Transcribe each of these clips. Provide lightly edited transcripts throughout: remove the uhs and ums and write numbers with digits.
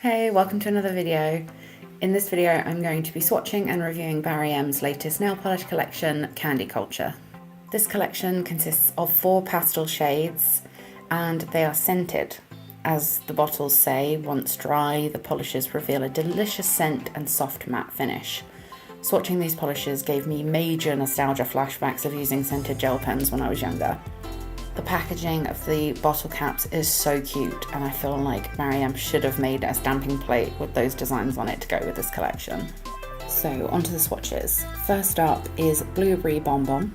Hey, welcome to another video. In this video I'm going to be swatching and reviewing Barry M's latest nail polish collection, Candy Culture. This collection consists of 4 pastel shades and they are scented. As the bottles say, once dry, the polishes reveal a delicious scent and soft matte finish. Swatching these polishes gave me major nostalgia flashbacks of using scented gel pens when I was younger. The packaging of the bottle caps is so cute, and I feel like Barry M should have made a stamping plate with those designs on it to go with this collection. So onto the swatches. First up is Blueberry Bonbon.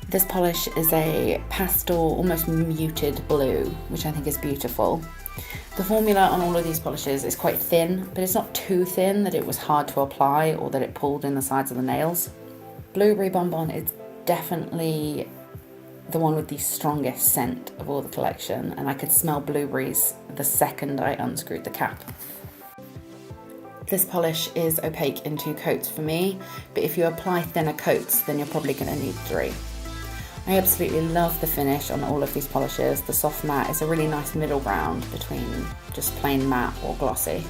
This polish is a pastel, almost muted blue, which I think is beautiful. The formula on all of these polishes is quite thin, but it's not too thin that it was hard to apply or that it pulled in the sides of the nails. Blueberry Bonbon is definitely the one with the strongest scent of all the collection, and I could smell blueberries the second I unscrewed the cap. This polish is opaque in 2 coats for me, but if you apply thinner coats then you're probably going to need 3. I absolutely love the finish on all of these polishes. The soft matte is a really nice middle ground between just plain matte or glossy.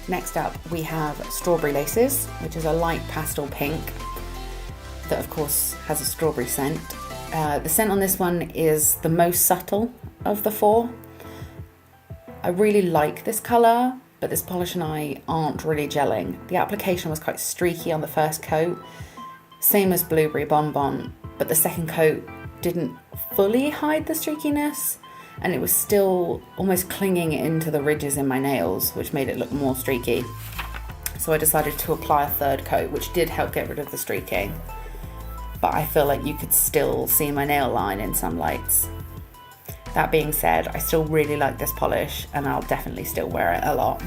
Next up we have Strawberry Laces, which is a light pastel pink that of course has a strawberry scent. The scent on this one is the most subtle of the 4. I really like this colour, but this polish and I aren't really gelling. The application was quite streaky on the first coat, same as Blueberry Bonbon, but the second coat didn't fully hide the streakiness, and it was still almost clinging into the ridges in my nails, which made it look more streaky. So I decided to apply a 3rd coat, which did help get rid of the streaking, but I feel like you could still see my nail line in some lights. That being said, I still really like this polish and I'll definitely still wear it a lot.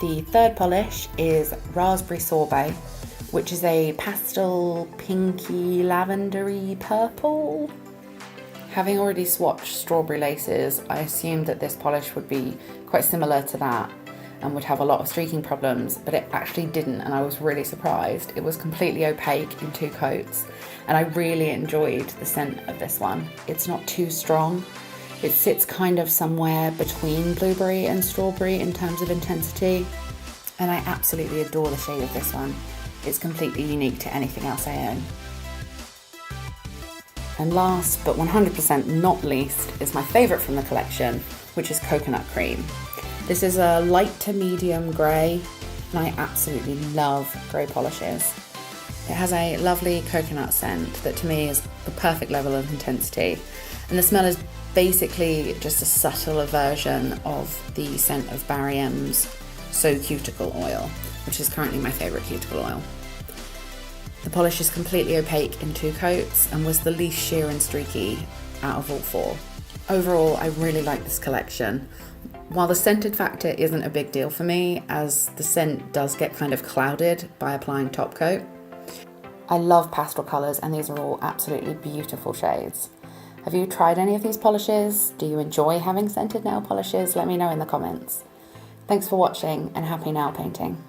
The 3rd polish is Raspberry Sorbet, which is a pastel pinky lavendery purple. Having already swatched Strawberry Laces, I assumed that this polish would be quite similar to that and would have a lot of streaking problems, but it actually didn't, and I was really surprised. It was completely opaque in 2 coats, and I really enjoyed the scent of this one. It's not too strong. It sits kind of somewhere between blueberry and strawberry in terms of intensity, and I absolutely adore the shade of this one. It's completely unique to anything else I own. And last, but 100% not least, is my favourite from the collection, which is Coconut Cream. This is a light to medium grey, and I absolutely love grey polishes. It has a lovely coconut scent that to me is the perfect level of intensity, and the smell is basically just a subtler version of the scent of Barry M's So Cuticle oil, which is currently my favourite cuticle oil. The polish is completely opaque in 2 coats and was the least sheer and streaky out of all 4. Overall, I really like this collection. While the scented factor isn't a big deal for me, as the scent does get kind of clouded by applying top coat, I love pastel colours and these are all absolutely beautiful shades. Have you tried any of these polishes? Do you enjoy having scented nail polishes? Let me know in the comments. Thanks for watching and happy nail painting.